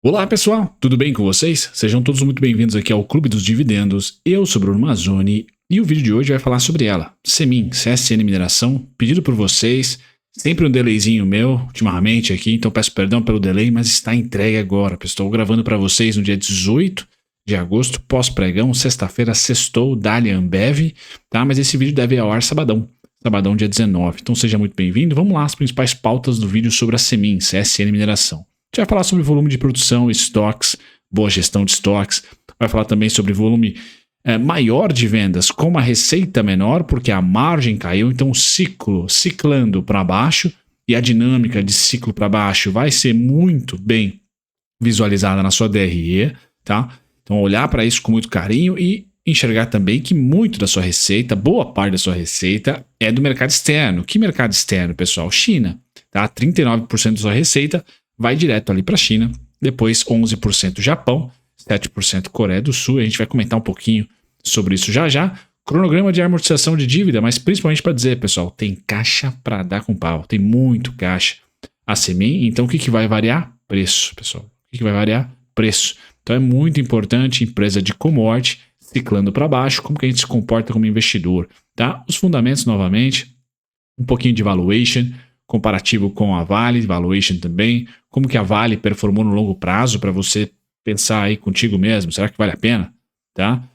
Olá pessoal, tudo bem com vocês? Sejam todos muito bem-vindos aqui ao Clube dos Dividendos. Eu sou Bruno Mazzoni e o vídeo de hoje vai falar sobre ela, Semin, CSN Mineração, pedido por vocês, sempre um delayzinho meu ultimamente aqui, então peço perdão pelo delay, mas está entregue agora. Estou gravando para vocês no dia 18 de agosto, pós-pregão, sexta-feira, sextou, Dali Ambev, tá? Mas esse vídeo deve ir ao ar sabadão dia 19, então seja muito bem-vindo. Vamos lá, as principais pautas do vídeo sobre a Semin, CSN Mineração. A gente vai falar sobre volume de produção, estoques, boa gestão de estoques. Vai falar também sobre volume maior de vendas com uma receita menor, porque a margem caiu, então o ciclando para baixo, e a dinâmica de ciclo para baixo vai ser muito bem visualizada na sua DRE, tá? Então olhar para isso com muito carinho e enxergar também que muito da sua receita, boa parte da sua receita é do mercado externo. Que mercado externo, pessoal? China, tá? 39% da sua receita vai direto ali para a China, depois 11% Japão, 7% Coreia do Sul, a gente vai comentar um pouquinho sobre isso já já. Cronograma de amortização de dívida, mas principalmente para dizer, pessoal, tem caixa para dar com pau, tem muito caixa. A Semin, então o que vai variar? Preço, pessoal. O que vai variar? Preço. Então é muito importante, empresa de commodity, ciclando para baixo, como que a gente se comporta como investidor, tá? Os fundamentos, novamente, um pouquinho de valuation, comparativo com a Vale, valuation também, como que a Vale performou no longo prazo para você pensar aí contigo mesmo, será que vale a pena, tá?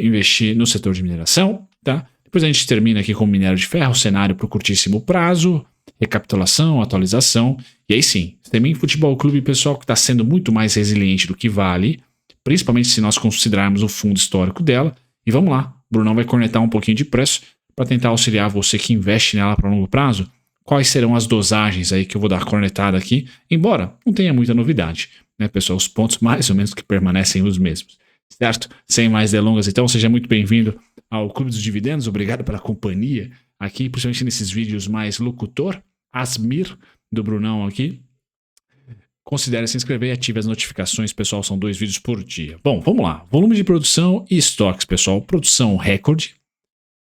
Investir no setor de mineração, tá? Depois a gente termina aqui com o minério de ferro, cenário para o curtíssimo prazo, recapitulação, atualização, e aí sim, Semin Futebol Clube, pessoal, que está sendo muito mais resiliente do que Vale, principalmente se nós considerarmos o fundo histórico dela, e vamos lá, o Brunão vai cornetar um pouquinho de preço para tentar auxiliar você que investe nela para longo prazo. Quais serão as dosagens aí que eu vou dar cornetada aqui, embora não tenha muita novidade, né, pessoal? Os pontos mais ou menos que permanecem os mesmos, certo? Sem mais delongas, então, seja muito bem-vindo ao Clube dos Dividendos, obrigado pela companhia aqui, principalmente nesses vídeos mais locutor, Asmir, do Brunão aqui. Considere se inscrever e ative as notificações, pessoal, são 2 vídeos por dia. Bom, vamos lá, volume de produção e estoques, pessoal, produção recorde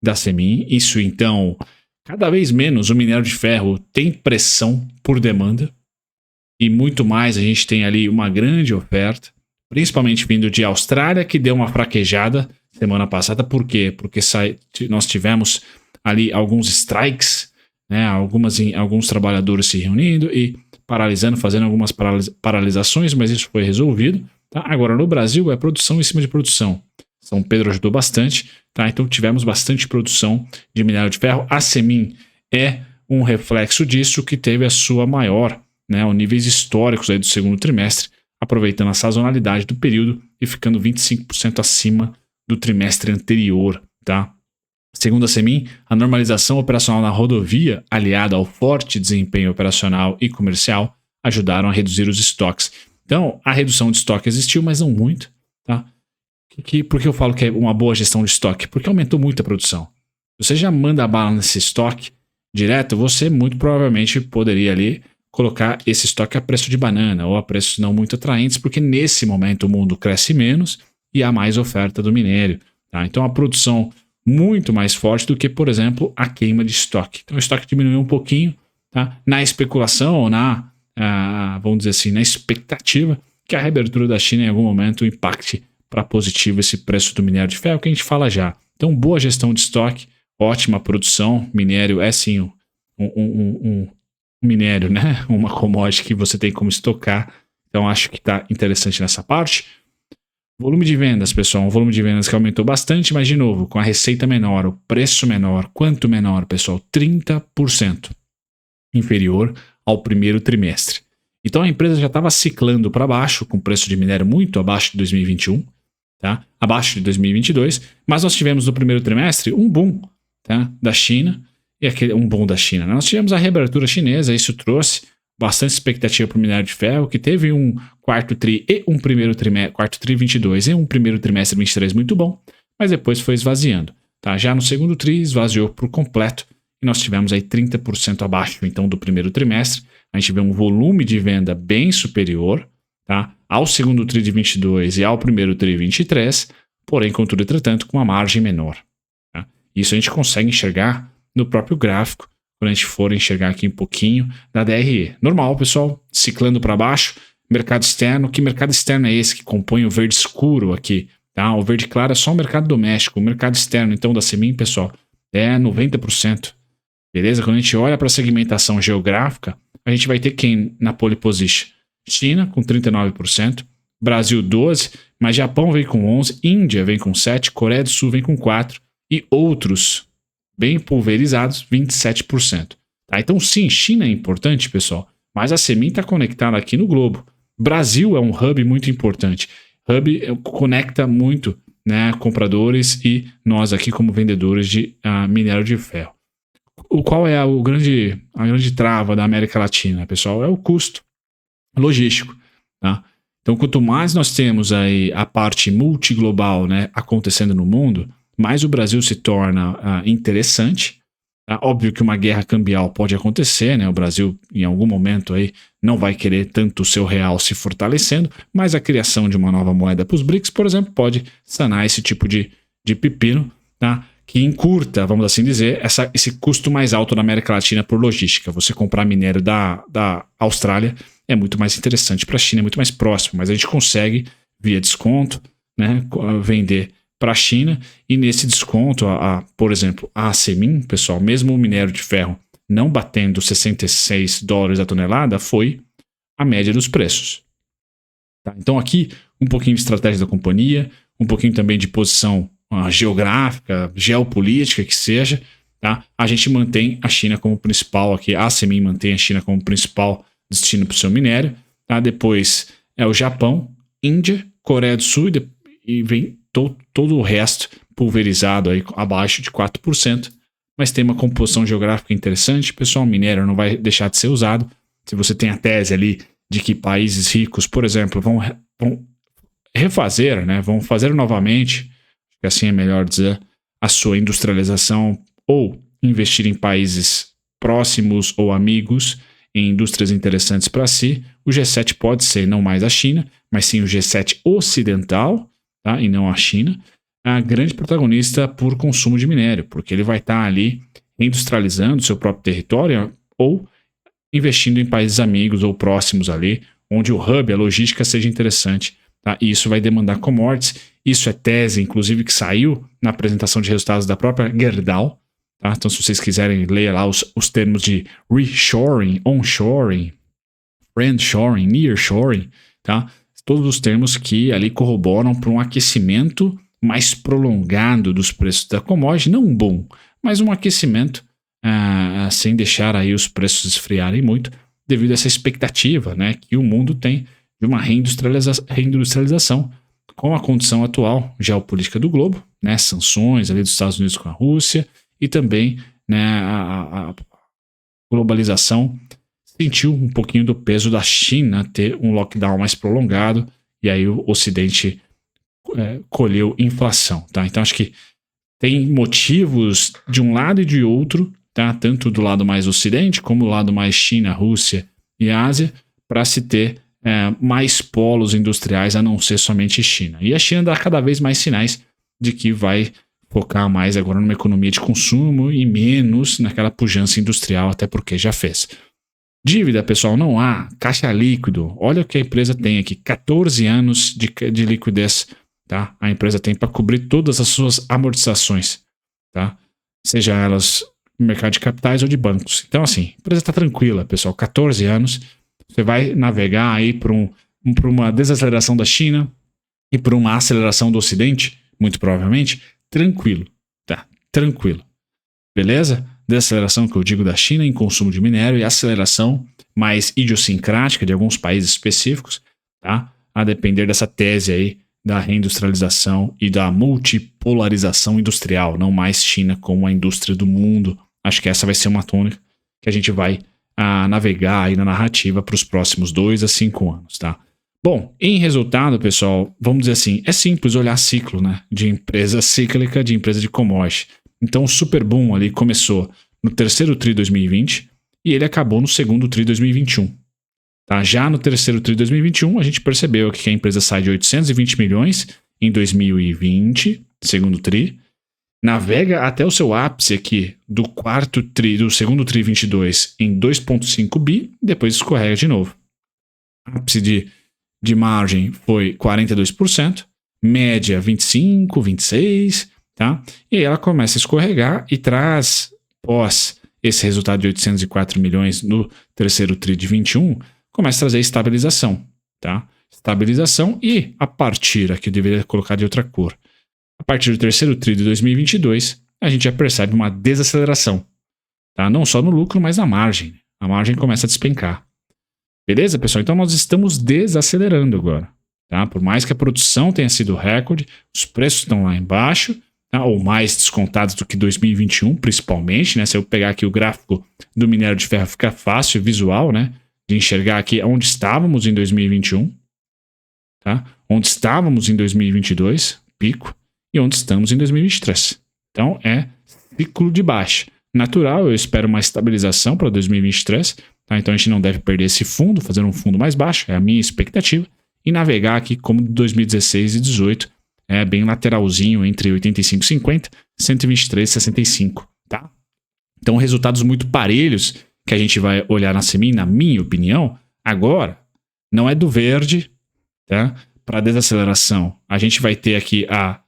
da Semin, isso então... Cada vez menos o minério de ferro tem pressão por demanda e muito mais a gente tem ali uma grande oferta, principalmente vindo de Austrália, que deu uma fraquejada semana passada. Por quê? Porque nós tivemos ali alguns strikes, né? Alguns trabalhadores se reunindo e paralisando, fazendo algumas paralisações, mas isso foi resolvido. Tá? Agora no Brasil é produção em cima de produção. São Pedro ajudou bastante, tá? Então tivemos bastante produção de minério de ferro. A Semin é um reflexo disso, que teve a sua maior, né, os níveis históricos aí do segundo trimestre, aproveitando a sazonalidade do período e ficando 25% acima do trimestre anterior, tá? Segundo a Semin, a normalização operacional na rodovia, aliada ao forte desempenho operacional e comercial, ajudaram a reduzir os estoques. Então, a redução de estoque existiu, mas não muito, tá? Por que eu falo que é uma boa gestão de estoque? Porque aumentou muito a produção. Se você já manda a bala nesse estoque direto, você muito provavelmente poderia ali colocar esse estoque a preço de banana ou a preços não muito atraentes, porque nesse momento o mundo cresce menos e há mais oferta do minério. Tá? Então a produção muito mais forte do que, por exemplo, a queima de estoque. Então o estoque diminuiu um pouquinho, tá? Na especulação ou vamos dizer assim, na expectativa que a reabertura da China em algum momento impacte para positivo esse preço do minério de ferro, que a gente fala já. Então, boa gestão de estoque, ótima produção. Minério é sim um minério, né? Uma commodity que você tem como estocar. Então, acho que está interessante nessa parte. Volume de vendas, pessoal. Um volume de vendas que aumentou bastante, mas, de novo, com a receita menor, o preço menor. Quanto menor, pessoal? 30% inferior ao primeiro trimestre. Então, a empresa já estava ciclando para baixo, com preço de minério muito abaixo de 2021. Tá? Abaixo de 2022, mas nós tivemos no primeiro trimestre um boom, tá? Da China, um boom da China. Nós tivemos a reabertura chinesa, isso trouxe bastante expectativa para o minério de ferro, que teve um quarto tri e um primeiro trimestre, quarto tri 22 e um primeiro trimestre 23 muito bom, mas depois foi esvaziando. Tá? Já no segundo tri esvaziou por completo e nós tivemos aí 30% abaixo então do primeiro trimestre. A gente vê um volume de venda bem superior, tá? Ao segundo tri de 22 e ao primeiro tri de 23, porém, contudo, entretanto, com uma margem menor. Tá? Isso a gente consegue enxergar no próprio gráfico, quando a gente for enxergar aqui um pouquinho da DRE. Normal, pessoal, ciclando para baixo, mercado externo. Que mercado externo é esse que compõe o verde escuro aqui? Tá? O verde claro é só o mercado doméstico. O mercado externo, então, da Semin, pessoal, é 90%. Beleza? Quando a gente olha para a segmentação geográfica, a gente vai ter quem na pole position? China, com 39%, Brasil, 12%, mas Japão vem com 11%, Índia vem com 7%, Coreia do Sul vem com 4% e outros, bem pulverizados, 27%. Tá? Então, sim, China é importante, pessoal, mas a Semin está conectada aqui no globo. Brasil é um hub muito importante. Hub conecta muito, né, compradores e nós aqui como vendedores de minério de ferro. Qual é a grande trava da América Latina, pessoal? É o custo logístico. Tá? Então, quanto mais nós temos aí a parte multiglobal, né, acontecendo no mundo, mais o Brasil se torna interessante. Tá? Óbvio que uma guerra cambial pode acontecer, né? O Brasil, em algum momento, aí, não vai querer tanto o seu real se fortalecendo, mas a criação de uma nova moeda para os BRICS, por exemplo, pode sanar esse tipo de pepino, tá? Que encurta, vamos assim dizer, esse custo mais alto da América Latina por logística. Você comprar minério da Austrália é muito mais interessante para a China, é muito mais próximo, mas a gente consegue, via desconto, né, vender para a China, e nesse desconto, por exemplo, a Semin, pessoal, mesmo o minério de ferro não batendo $66 a tonelada, foi a média dos preços. Tá? Então aqui, um pouquinho de estratégia da companhia, um pouquinho também de posição geográfica, geopolítica, que seja, tá? A gente mantém a China como principal aqui, a Semin mantém a China como principal destino para o seu minério, tá? Depois é o Japão, Índia, Coreia do Sul e vem todo o resto pulverizado aí abaixo de 4%, mas tem uma composição geográfica interessante, pessoal, o minério não vai deixar de ser usado. Se você tem a tese ali de que países ricos, por exemplo, vão refazer, né? Vão fazer novamente, que assim é melhor dizer, a sua industrialização ou investir em países próximos ou amigos em indústrias interessantes para si, o G7 pode ser não mais a China, mas sim o G7 ocidental, tá? E não a China, a grande protagonista por consumo de minério, porque ele vai estar ali industrializando seu próprio território ou investindo em países amigos ou próximos ali, onde o hub, a logística seja interessante. Tá? E isso vai demandar commodities. Isso é tese, inclusive, que saiu na apresentação de resultados da própria Gerdau. Tá? Então, se vocês quiserem ler lá os termos de reshoring, onshoring, friendshoring, nearshoring, tá? Todos os termos que ali corroboram para um aquecimento mais prolongado dos preços da commodity, não um bom, mas um aquecimento sem deixar aí os preços esfriarem muito, devido a essa expectativa, né, que o mundo tem de uma reindustrialização com a condição atual geopolítica do globo, né, sanções ali dos Estados Unidos com a Rússia e também, né, a globalização sentiu um pouquinho do peso da China ter um lockdown mais prolongado e aí o Ocidente colheu inflação, tá? Então acho que tem motivos de um lado e de outro, tá? Tanto do lado mais Ocidente como do lado mais China, Rússia e Ásia, para se ter mais polos industriais a não ser somente China. E a China dá cada vez mais sinais de que vai focar mais agora numa economia de consumo e menos naquela pujança industrial, até porque já fez. Dívida, pessoal, não há. Caixa líquido. Olha o que a empresa tem aqui. 14 anos de liquidez, tá? A empresa tem para cobrir todas as suas amortizações, tá? Seja elas no mercado de capitais ou de bancos. Então, assim, a empresa está tranquila, pessoal. 14 anos. Você vai navegar aí para uma desaceleração da China e para uma aceleração do Ocidente, muito provavelmente, tranquilo, tá? Tranquilo. Beleza? Desaceleração que eu digo da China em consumo de minério e aceleração mais idiosincrática de alguns países específicos, tá? A depender dessa tese aí da reindustrialização e da multipolarização industrial, não mais China como a indústria do mundo. Acho que essa vai ser uma tônica que a gente vai navegar aí na narrativa para os próximos 2 a 5 anos, tá? Bom, em resultado, pessoal, vamos dizer assim, é simples olhar ciclo, né? De empresa cíclica, de empresa de commodity. Então o super boom ali começou no terceiro TRI 2020 e ele acabou no segundo TRI 2021. Tá? Já no terceiro TRI 2021 a gente percebeu que a empresa sai de 820 milhões em 2020, segundo TRI, navega até o seu ápice aqui do segundo TRI 22 em 2,5 bi e depois escorrega de novo. Ápice de de margem foi 42%, média 25%, 26%, tá? E aí ela começa a escorregar e traz, pós esse resultado de 804 milhões no terceiro TRI de 21, começa a trazer estabilização, tá? Estabilização e a partir, aqui eu deveria colocar de outra cor, a partir do terceiro TRI de 2022, a gente já percebe uma desaceleração, tá? Não só no lucro, mas na margem. A margem começa a despencar. Beleza, pessoal? Então nós estamos desacelerando agora, tá? Por mais que a produção tenha sido recorde, os preços estão lá embaixo, tá? Ou mais descontados do que 2021, principalmente, né? Se eu pegar aqui o gráfico do minério de ferro, fica fácil, visual, né? De enxergar aqui onde estávamos em 2021, tá? Onde estávamos em 2022, pico, e onde estamos em 2023. Então é ciclo de baixa. Natural, eu espero uma estabilização para 2023, tá? Então a gente não deve perder esse fundo, fazer um fundo mais baixo, é a minha expectativa, e navegar aqui como 2016 e 2018, bem lateralzinho entre 85,50 e 123,65, tá? Então resultados muito parelhos que a gente vai olhar na Semin, na minha opinião, agora não é do verde, tá? Para desaceleração. A gente vai ter aqui a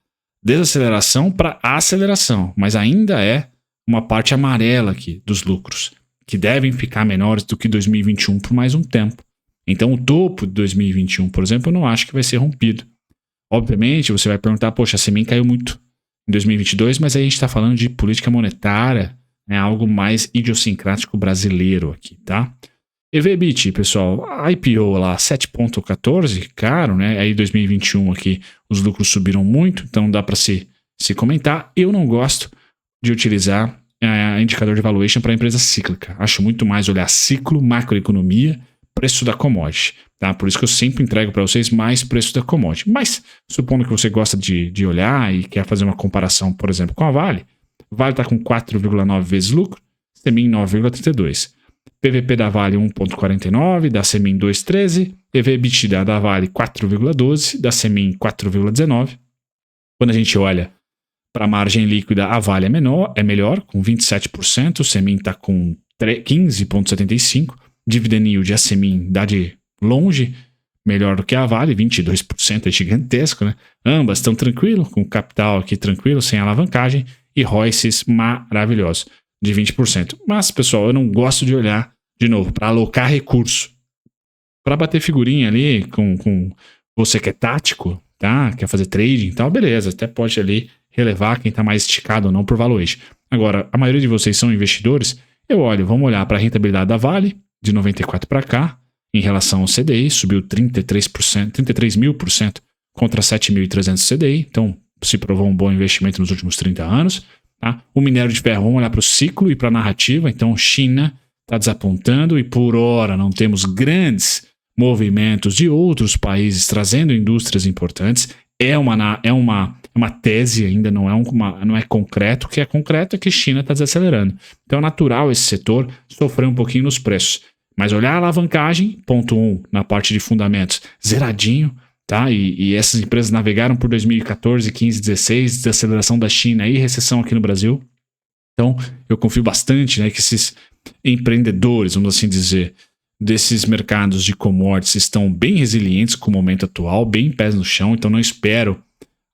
desaceleração para aceleração, mas ainda é uma parte amarela aqui dos lucros, que devem ficar menores do que 2021 por mais um tempo. Então o topo de 2021, por exemplo, eu não acho que vai ser rompido. Obviamente, você vai perguntar, poxa, a Semin caiu muito em 2022, mas aí a gente está falando de política monetária, né, algo mais idiosincrático brasileiro aqui, tá? EV/EBIT, pessoal, a IPO lá, 7,14, caro, né? Aí 2021 aqui, os lucros subiram muito, então dá para se comentar. Eu não gosto de utilizar indicador de valuation para empresa cíclica. Acho muito mais olhar ciclo, macroeconomia, preço da commodity, tá? Por isso que eu sempre entrego para vocês mais preço da commodity. Mas, supondo que você gosta de olhar e quer fazer uma comparação, por exemplo, com a Vale está com 4,9 vezes lucro, Semin 9,32. PVP da Vale 1,49, da Semin 2,13, EV/EBITDA da Vale 4,12, da Semin 4,19. Quando a gente olha para a margem líquida, a Vale é melhor, com 27%, o Semin está com 15,75%, dividend yield a Semin dá de longe melhor do que a Vale, 22%, é gigantesco, né? Ambas estão tranquilo, com capital aqui tranquilo, sem alavancagem, e ROICs maravilhosos, de 20%. Mas, pessoal, eu não gosto de olhar, de novo, para alocar recurso. Para bater figurinha ali com você que é tático, tá? Quer fazer trading e tal, beleza, até pode ali relevar quem está mais esticado ou não por valuation. Agora, a maioria de vocês são investidores, vamos olhar para a rentabilidade da Vale, de 94 para cá, em relação ao CDI, subiu 33%, 33.000% contra 7.300 CDI, então se provou um bom investimento nos últimos 30 anos. Tá? O minério de ferro, vamos olhar para o ciclo e para a narrativa, então China está desapontando e por hora não temos grandes movimentos de outros países trazendo indústrias importantes. É uma tese, ainda não é concreto. O que é concreto é que China está desacelerando. Então é natural esse setor sofrer um pouquinho nos preços. Mas olhar a alavancagem, ponto 1, na parte de fundamentos, zeradinho, tá? E essas empresas navegaram por 2014, 15, 16, desaceleração da China e recessão aqui no Brasil. Então eu confio bastante, né, que esses empreendedores, vamos assim dizer, desses mercados de commodities estão bem resilientes com o momento atual, bem pés no chão, então não espero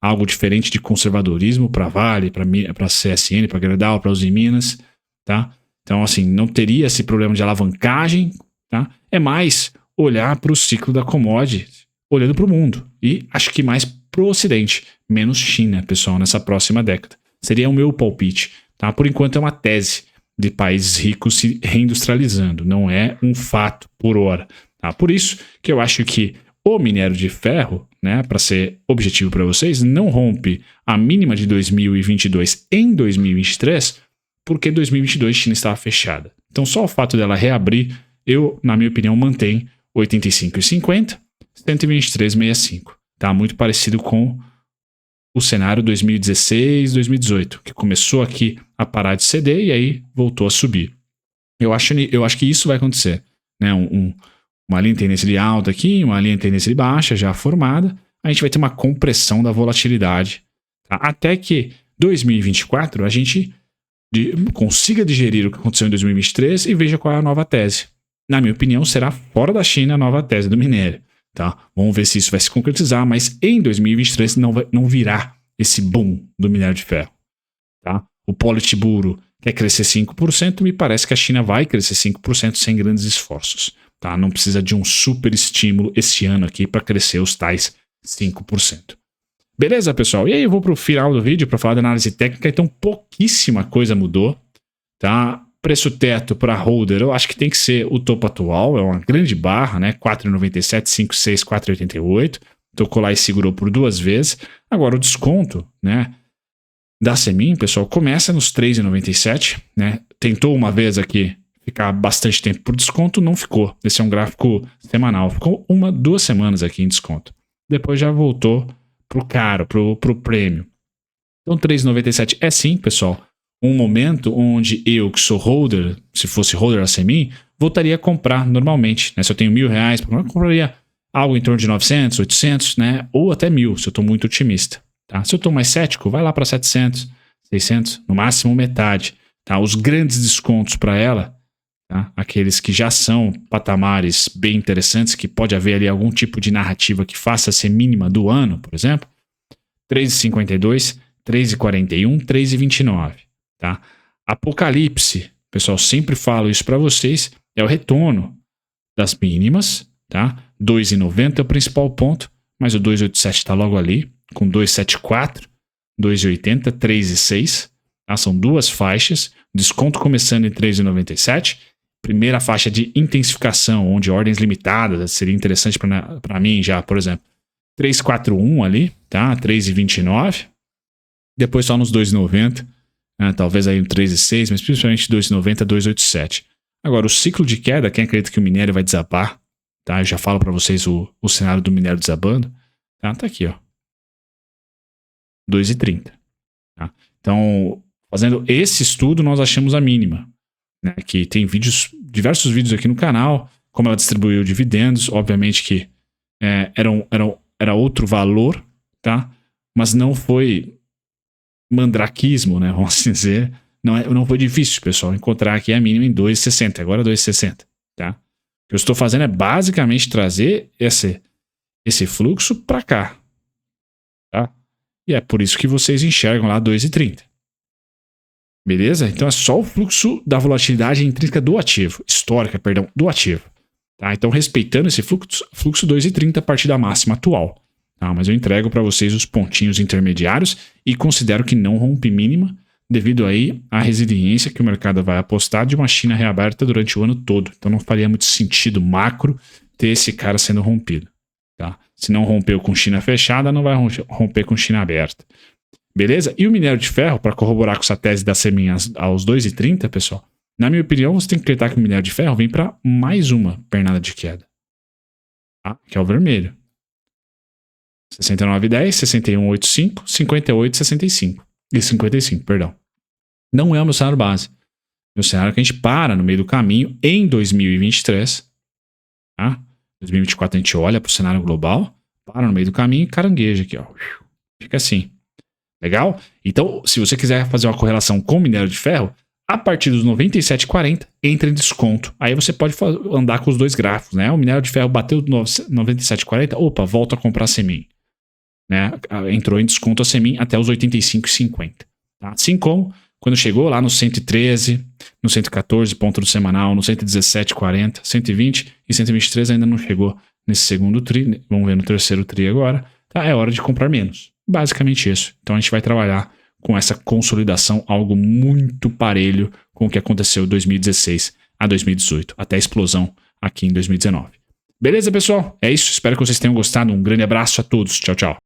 algo diferente de conservadorismo para Vale, para CSN, para Gerdau, para Usiminas, tá? Então, assim, não teria esse problema de alavancagem, tá? É mais olhar para o ciclo da commodity, olhando para o mundo, e acho que mais para o Ocidente, menos China, pessoal, nessa próxima década. Seria o meu palpite, tá? Por enquanto é uma tese de países ricos se reindustrializando, não é um fato por hora. Tá? Por isso que eu acho que o minério de ferro, né, para ser objetivo para vocês, não rompe a mínima de 2022 em 2023, porque 2022 a China estava fechada. Então só o fato dela reabrir, eu, na minha opinião, mantém 85,50, 123,65. Tá? Muito parecido com o cenário 2016, 2018, que começou aqui a parar de ceder e aí voltou a subir. Eu acho que isso vai acontecer, né? Uma linha de tendência de alta aqui, uma linha de tendência de baixa já formada, a gente vai ter uma compressão da volatilidade, tá? Até que 2024 a gente consiga digerir o que aconteceu em 2023 e veja qual é a nova tese. Na minha opinião, será fora da China a nova tese do minério. tá? Vamos ver se isso vai se concretizar, mas em 2023 não virá esse boom do minério de ferro, tá? O Politburo quer crescer 5%, me parece que a China vai crescer 5% sem grandes esforços, tá? Não precisa de um super estímulo esse ano aqui para crescer os tais 5%. Beleza, pessoal? E aí eu vou para o final do vídeo para falar da análise técnica, então pouquíssima coisa mudou, tá? Preço teto para holder, eu acho que tem que ser o topo atual, é uma grande barra, né? 4,97, 5,6, 4,88. Tocou lá e segurou por 2 vezes. Agora o desconto, né, da Semin, pessoal, começa nos 3,97, né? Tentou uma vez aqui ficar bastante tempo por desconto, não ficou. Esse é um gráfico semanal, ficou 2 semanas aqui em desconto. Depois já voltou pro caro, pro prêmio. Então 3,97 é sim, pessoal, um momento onde eu, que sou holder, se fosse holder da Semin, voltaria a comprar normalmente, né? Se eu tenho R$1.000, eu compraria algo em torno de 900, 800, né? Ou até 1.000, se eu estou muito otimista, tá? Se eu estou mais cético, vai lá para 700, 600, no máximo metade, tá? Os grandes descontos para ela, tá? Aqueles que já são patamares bem interessantes, que pode haver ali algum tipo de narrativa que faça ser mínima do ano, por exemplo, 3,52, 3,41, 3,29, tá? Apocalipse, pessoal, sempre falo isso para vocês, é o retorno das mínimas, tá? 2,90 é o principal ponto, mas o 2,87 está logo ali, com 2,74, 2,80, 3,6, tá? São 2 faixas, desconto começando em 3,97, primeira faixa de intensificação, onde ordens limitadas seria interessante para mim já, por exemplo, 3,41 ali, tá? 3,29, depois só nos 2,90, talvez aí no 3,6, mas principalmente 2,90, 2,87. Agora, o ciclo de queda, quem acredita que o minério vai desabar, tá? Eu já falo para vocês o cenário do minério desabando, tá aqui, ó, 2,30. Tá? Então, fazendo esse estudo, nós achamos a mínima, né? Que tem diversos vídeos aqui no canal, como ela distribuiu dividendos, obviamente que era outro valor, tá? Mas não foi mandraquismo, né? Vamos assim dizer. Não foi difícil, pessoal, encontrar aqui a mínima em 2,60, agora 2,60, tá? O que eu estou fazendo é basicamente trazer esse fluxo para cá, tá? E é por isso que vocês enxergam lá 2,30. Beleza? Então é só o fluxo da volatilidade intrínseca do ativo, histórica, perdão, do ativo. Tá? Então respeitando esse fluxo 2,30 a partir da máxima atual. Tá? Mas eu entrego para vocês os pontinhos intermediários e considero que não rompe mínima devido aí à resiliência que o mercado vai apostar de uma China reaberta durante o ano todo. Então não faria muito sentido macro ter esse cara sendo rompido. Tá? Se não rompeu com China fechada, não vai romper com China aberta. Beleza? E o minério de ferro, para corroborar com essa tese da Semin aos 2,30, pessoal, na minha opinião, você tem que acreditar que o minério de ferro vem para mais uma pernada de queda. Tá? Que é o vermelho. 69,10, 61,85, 58,65. E 55, perdão. Não é o meu cenário base. Meu cenário é que a gente para no meio do caminho em 2023. Tá? 2024 a gente olha para o cenário global, para no meio do caminho e carangueja aqui, ó. Fica assim. Legal? Então, se você quiser fazer uma correlação com o minério de ferro, a partir dos 97,40 entra em desconto. Aí você pode andar com os dois gráficos, né? O minério de ferro bateu 97,40, opa, volta a comprar a Semin. Né? Entrou em desconto a Semin até os 85,50. Tá? Assim como quando chegou lá no 113, no 114 ponto do semanal, no 117,40, 120 e 123 ainda não chegou nesse segundo tri. Vamos ver no terceiro tri agora. Tá? É hora de comprar menos. Basicamente isso. Então a gente vai trabalhar com essa consolidação, algo muito parelho com o que aconteceu de 2016 a 2018, até a explosão aqui em 2019. Beleza, pessoal? É isso. Espero que vocês tenham gostado. Um grande abraço a todos. Tchau, tchau.